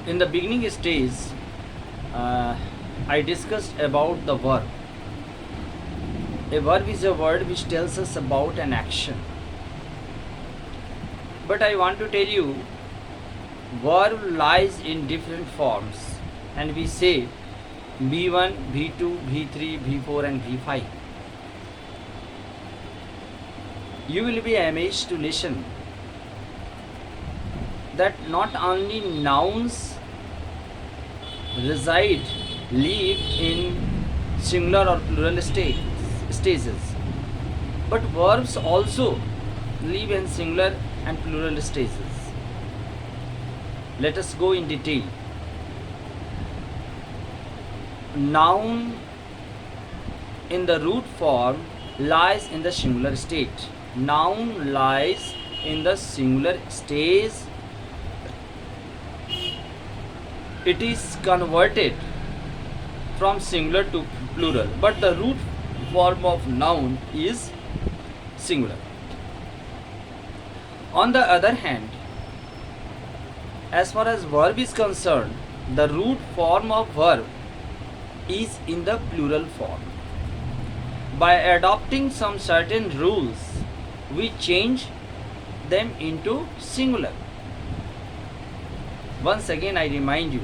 In the beginning stage, uh, I discussed about the verb. A verb is a word which tells us about an action. But I want to tell you, verb lies in different forms, and we say V1, V2, V3, V4, and V5. You will be amazed to listen that not only nouns live in singular or plural stages, but verbs also live in singular and plural stages. Let us go in detail. Noun in the root form lies in the singular state. Noun lies in the singular stage. It is converted from singular to plural, but the root form of noun is singular. On the other hand, as far as verb is concerned, the root form of verb is in the plural form. By adopting some certain rules, we change them into singular. Once again, I remind you,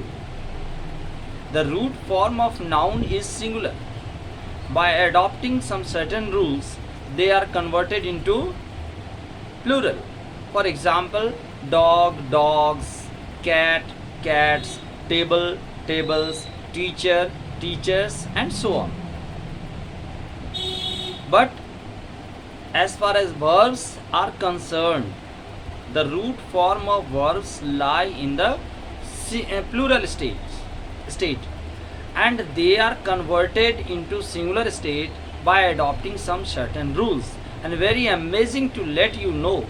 the root form of noun is singular. By adopting some certain rules, they are converted into plural. For example, dog, dogs, cat, cats, table, tables, teacher, teachers, and so on. But as far as verbs are concerned, the root form of verbs lie in the plural state, and they are converted into singular state by adopting some certain rules. And very amazing to let you know,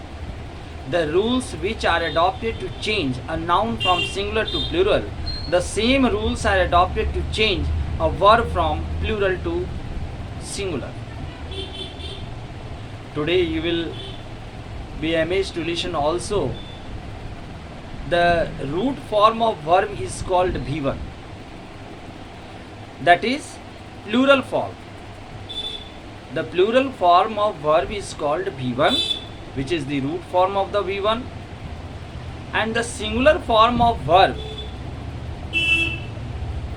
the rules which are adopted to change a noun from singular to plural, the same rules are adopted to change a verb from plural to singular. Today you will be amazed to listen also. The root form of verb is called V1. That is plural form. The plural form of verb is called V1, which is the root form of the V1, and the singular form of verb,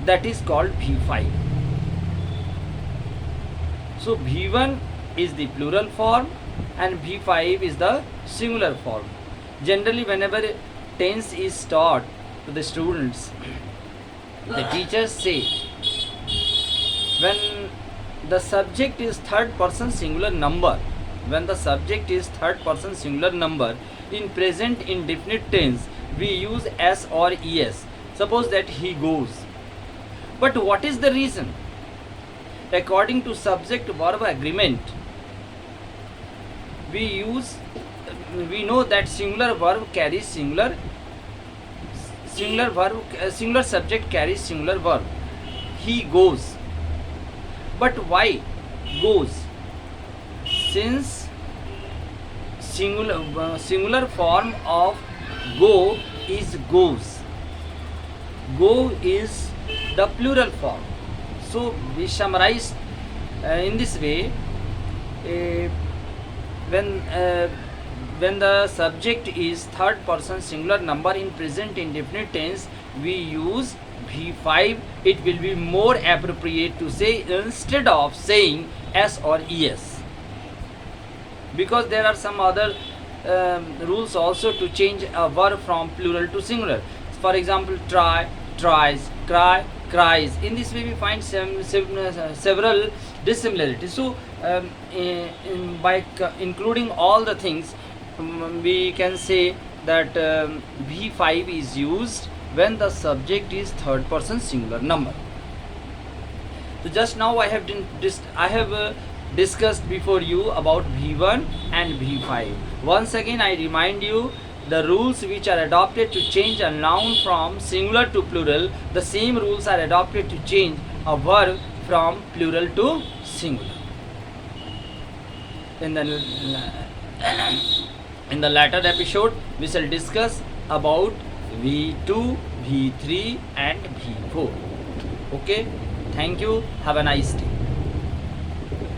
that is called V5. So V1 is the plural form and V5 is the singular form. Generally, whenever tense is taught to the students, the teachers say, when the subject is third person singular number, in present indefinite tense, we use s or es. Suppose that he goes. But what is the reason? According to subject verb agreement, we know that singular verb carries singular subject carries singular verb. He goes. But why goes? Since singular form of go is goes. Go is the plural form. So we summarize in this way. When the subject is third person singular number in present indefinite tense, we use V5. It will be more appropriate to say instead of saying s or es, because there are some other rules also to change a verb from plural to singular. For example, try, tries, cry, cries. In this way we find several dissimilarities. So by including all the things, we can say that V5 is used when the subject is third person singular number. So just now I have discussed before you about V1 and V5. Once again I remind you, the rules which are adopted to change a noun from singular to plural, the same rules are adopted to change a verb from plural to singular. In the latter episode, we shall discuss about V2, V3 and V4. Okay, thank you, have a nice day.